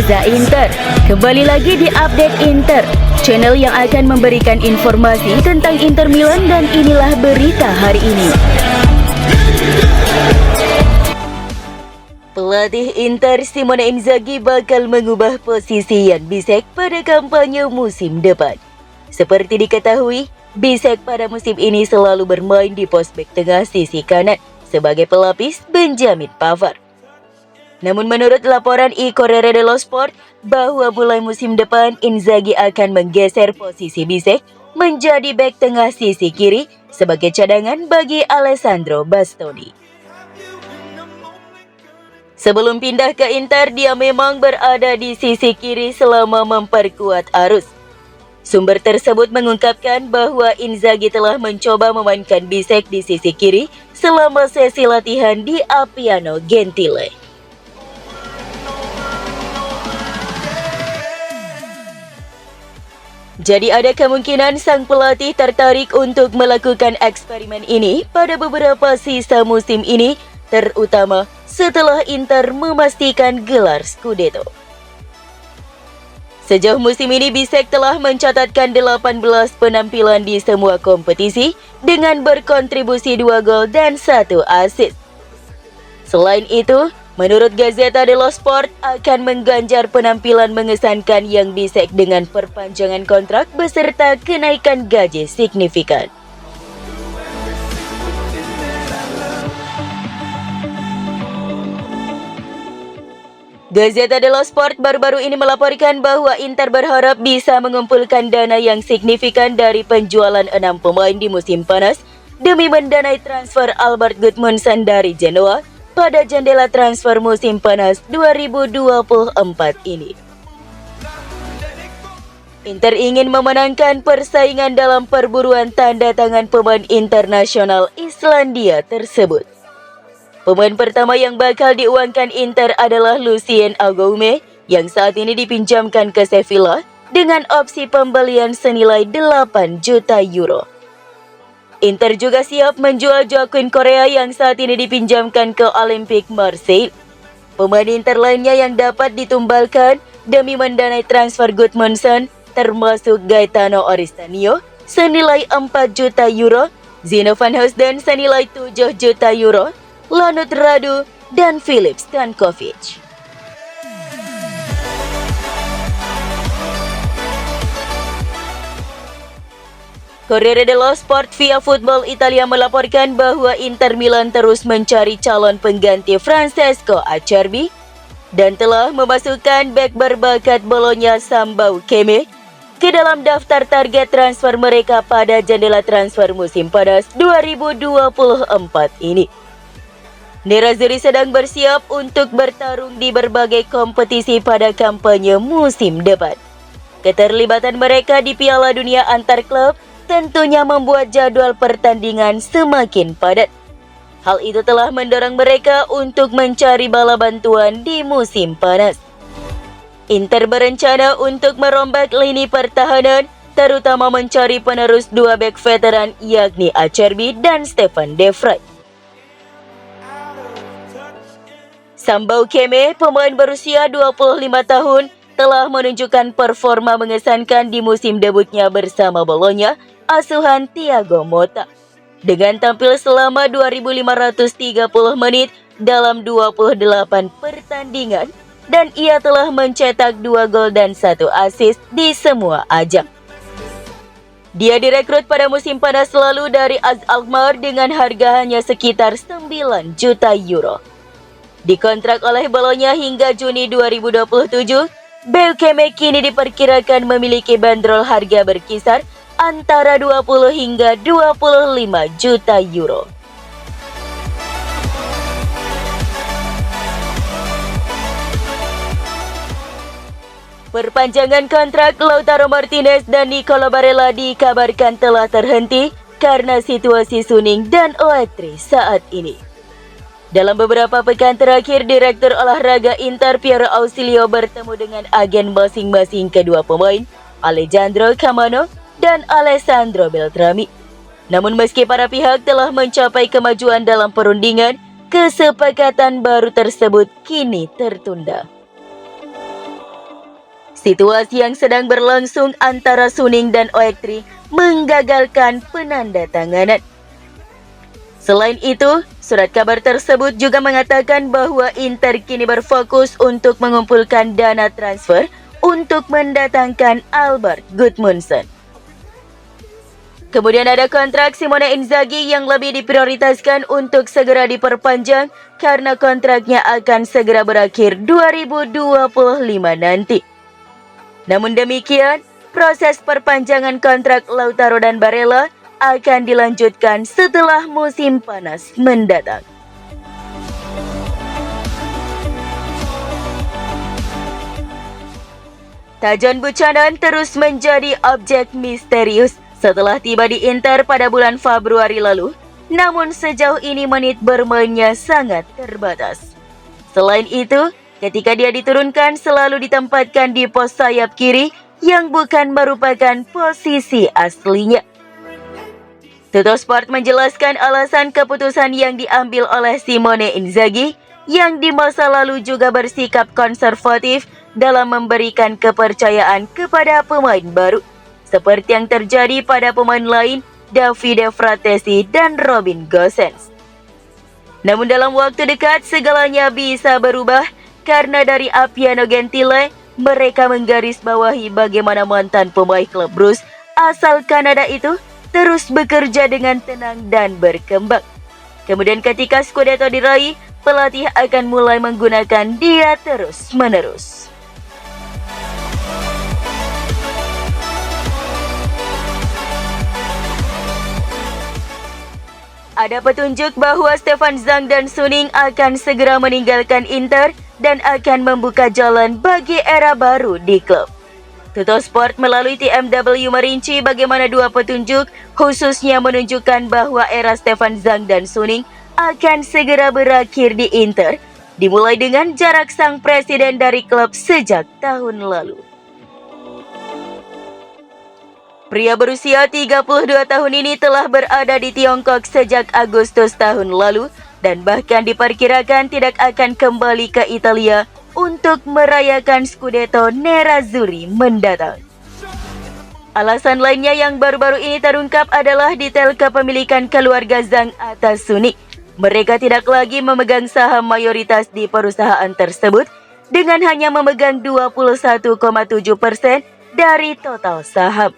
Reza Inter. Kembali lagi di Update Inter, channel yang akan memberikan informasi tentang Inter Milan, dan inilah berita hari ini. Pelatih Inter Simone Inzaghi bakal mengubah posisi Jan Bisek pada kampanye musim depan. Seperti diketahui, Bisek pada musim ini selalu bermain di pos bek tengah sisi kanan sebagai pelapis Benjamin Pavard. Namun menurut laporan Corriere dello Sport bahwa mulai musim depan Inzaghi akan menggeser posisi Bisek menjadi bek tengah sisi kiri sebagai cadangan bagi Alessandro Bastoni. Sebelum pindah ke Inter, dia memang berada di sisi kiri selama memperkuat arus. Sumber tersebut mengungkapkan bahwa Inzaghi telah mencoba memainkan Bisek di sisi kiri selama sesi latihan di Appiano Gentile. Jadi ada kemungkinan sang pelatih tertarik untuk melakukan eksperimen ini pada beberapa sisa musim ini, terutama setelah Inter memastikan gelar Scudetto. Sejauh musim ini, Bisek telah mencatatkan 18 penampilan di semua kompetisi dengan berkontribusi 2 gol dan 1 assist. Selain itu, menurut Gazzetta dello Sport akan mengganjar penampilan mengesankan yang Bisek dengan perpanjangan kontrak beserta kenaikan gaji signifikan. Gazzetta dello Sport baru-baru ini melaporkan bahwa Inter berharap bisa mengumpulkan dana yang signifikan dari penjualan 6 pemain di musim panas demi mendanai transfer Albert Gudmundsson dari Genoa pada jendela transfer musim panas 2024 ini. Inter ingin memenangkan persaingan dalam perburuan tanda tangan pemain internasional Islandia tersebut. Pemain pertama yang bakal diuangkan Inter adalah Lucien Agoume yang saat ini dipinjamkan ke Sevilla dengan opsi pembelian senilai 8 juta euro. Inter juga siap menjual Joaquin Correa yang saat ini dipinjamkan ke Olympique Marseille. Pemain Inter lainnya yang dapat ditumbalkan demi mendanai transfer Gudmundsson termasuk Gaetano Oristanio senilai 4 juta euro, Zino van Husden senilai 7 juta euro, Lanut Radu, dan Filip Stankovic. Corriere dello Sport via Football Italia melaporkan bahwa Inter Milan terus mencari calon pengganti Francesco Acerbi dan telah memasukkan bek berbakat Bologna Sambau Keme ke dalam daftar target transfer mereka pada jendela transfer musim panas 2024 ini. Nerazzurri sedang bersiap untuk bertarung di berbagai kompetisi pada kampanye musim depan. Keterlibatan mereka di Piala Dunia antar klub tentunya membuat jadwal pertandingan semakin padat. Hal itu telah mendorong mereka untuk mencari bala bantuan di musim panas. Inter berencana untuk merombak lini pertahanan, terutama mencari penerus 2 bek veteran yakni Acerbi dan Stefan De Vrij. Sambau Keme, pemain berusia 25 tahun, telah menunjukkan performa mengesankan di musim debutnya bersama Bologna, asuhan Thiago Motta. Dengan tampil selama 2.530 menit dalam 28 pertandingan, dan ia telah mencetak 2 gol dan 1 assist di semua ajang. Dia direkrut pada musim panas lalu dari AZ Alkmaar dengan harga hanya sekitar 9 juta euro. Dikontrak oleh Bologna hingga Juni 2027, Keme kini diperkirakan memiliki bandrol harga berkisar antara 20 hingga 25 juta euro. Perpanjangan kontrak Lautaro Martinez dan Nicolo Barella dikabarkan telah terhenti karena situasi Suning dan Oetri saat ini. Dalam beberapa pekan terakhir, Direktur Olahraga Inter Piero Ausilio bertemu dengan agen masing-masing kedua pemain, Alejandro Camano dan Alessandro Beltrami. Namun meski para pihak telah mencapai kemajuan dalam perundingan, kesepakatan baru tersebut kini tertunda. Situasi yang sedang berlangsung antara Suning dan OX3 menggagalkan penandatanganan. Selain itu, surat kabar tersebut juga mengatakan bahwa Inter kini berfokus untuk mengumpulkan dana transfer untuk mendatangkan Albert Gudmundsson. Kemudian ada kontrak Simone Inzaghi yang lebih diprioritaskan untuk segera diperpanjang karena kontraknya akan segera berakhir 2025 nanti. Namun demikian, proses perpanjangan kontrak Lautaro dan Barella akan dilanjutkan setelah musim panas mendatang. Tajon Buchanan terus menjadi objek misterius setelah tiba di Inter pada bulan Februari lalu, namun sejauh ini menit bermainnya sangat terbatas. Selain itu, ketika dia diturunkan selalu ditempatkan di pos sayap kiri yang bukan merupakan posisi aslinya. Tuttosport menjelaskan alasan keputusan yang diambil oleh Simone Inzaghi yang di masa lalu juga bersikap konservatif dalam memberikan kepercayaan kepada pemain baru, seperti yang terjadi pada pemain lain Davide Fratesi dan Robin Gosens. Namun dalam waktu dekat segalanya bisa berubah karena dari Appiano Gentile mereka menggarisbawahi bagaimana mantan pemain klub Bruges asal Kanada itu terus bekerja dengan tenang dan berkembang. Kemudian ketika Scudetto diraih, pelatih akan mulai menggunakan dia terus-menerus. Ada petunjuk bahwa Stefan Zhang dan Suning akan segera meninggalkan Inter dan akan membuka jalan bagi era baru di klub. Tuttosport melalui TMW merinci bagaimana dua petunjuk khususnya menunjukkan bahwa era Stefan Zhang dan Suning akan segera berakhir di Inter, dimulai dengan jarak sang presiden dari klub sejak tahun lalu. Pria berusia 32 tahun ini telah berada di Tiongkok sejak Agustus tahun lalu dan bahkan diperkirakan tidak akan kembali ke Italia untuk merayakan Scudetto Nerazzurri mendatang. Alasan lainnya yang baru-baru ini terungkap adalah detail kepemilikan keluarga Zhang atas Suning. Mereka tidak lagi memegang saham mayoritas di perusahaan tersebut dengan hanya memegang 21,7% dari total saham.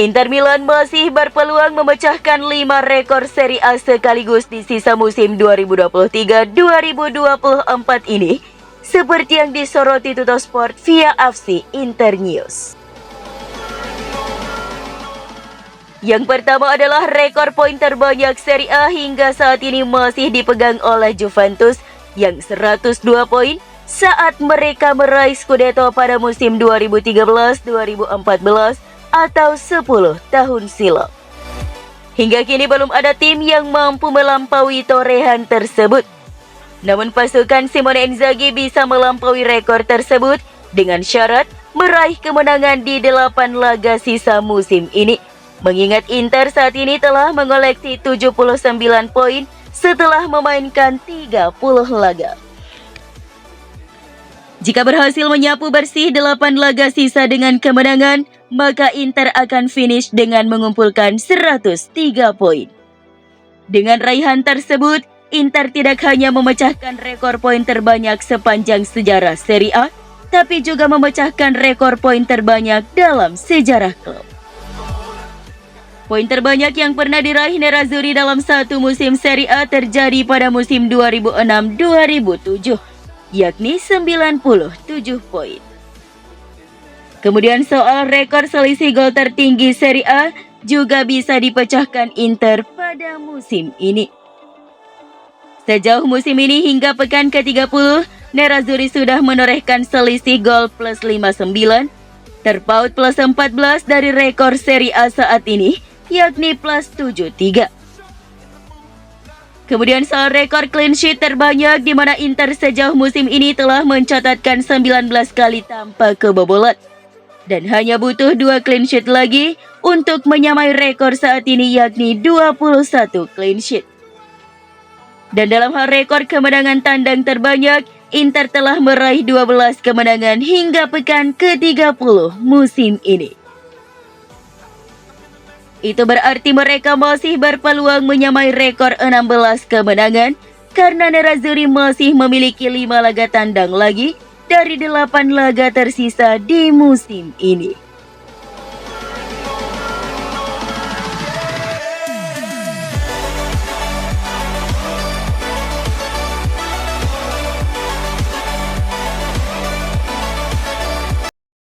Inter Milan masih berpeluang memecahkan 5 rekor Serie A sekaligus di sisa musim 2023-2024 ini, seperti yang disoroti Tuttosport via FC Internews. Yang pertama adalah rekor poin terbanyak Serie A hingga saat ini masih dipegang oleh Juventus yang 102 poin saat mereka meraih Scudetto pada musim 2013-2014 atau 10 tahun silam. Hingga kini belum ada tim yang mampu melampaui torehan tersebut. Namun pasukan Simone Inzaghi bisa melampaui rekor tersebut dengan syarat meraih kemenangan di 8 laga sisa musim ini. Mengingat Inter saat ini telah mengoleksi 79 poin setelah memainkan 30 laga. Jika berhasil menyapu bersih 8 laga sisa dengan kemenangan, maka Inter akan finish dengan mengumpulkan 103 poin. Dengan raihan tersebut, Inter tidak hanya memecahkan rekor poin terbanyak sepanjang sejarah Serie A, tapi juga memecahkan rekor poin terbanyak dalam sejarah klub. Poin terbanyak yang pernah diraih Nerazzurri dalam satu musim Serie A terjadi pada musim 2006-2007, yakni 97 poin. Kemudian soal rekor selisih gol tertinggi Serie A juga bisa dipecahkan Inter pada musim ini. Sejauh musim ini hingga pekan ke-30, Nerazzurri sudah menorehkan selisih gol plus 59, terpaut plus 14 dari rekor Serie A saat ini, yakni plus 73. Kemudian soal rekor clean sheet terbanyak di mana Inter sejauh musim ini telah mencatatkan 19 kali tanpa kebobolan. dan hanya butuh 2 clean sheet lagi untuk menyamai rekor saat ini yakni 21 clean sheet. Dan dalam hal rekor kemenangan tandang terbanyak, Inter telah meraih 12 kemenangan hingga pekan ke-30 musim ini. Itu berarti mereka masih berpeluang menyamai rekor 16 kemenangan karena Nerazzurri masih memiliki 5 laga tandang lagi dari 8 laga tersisa di musim ini.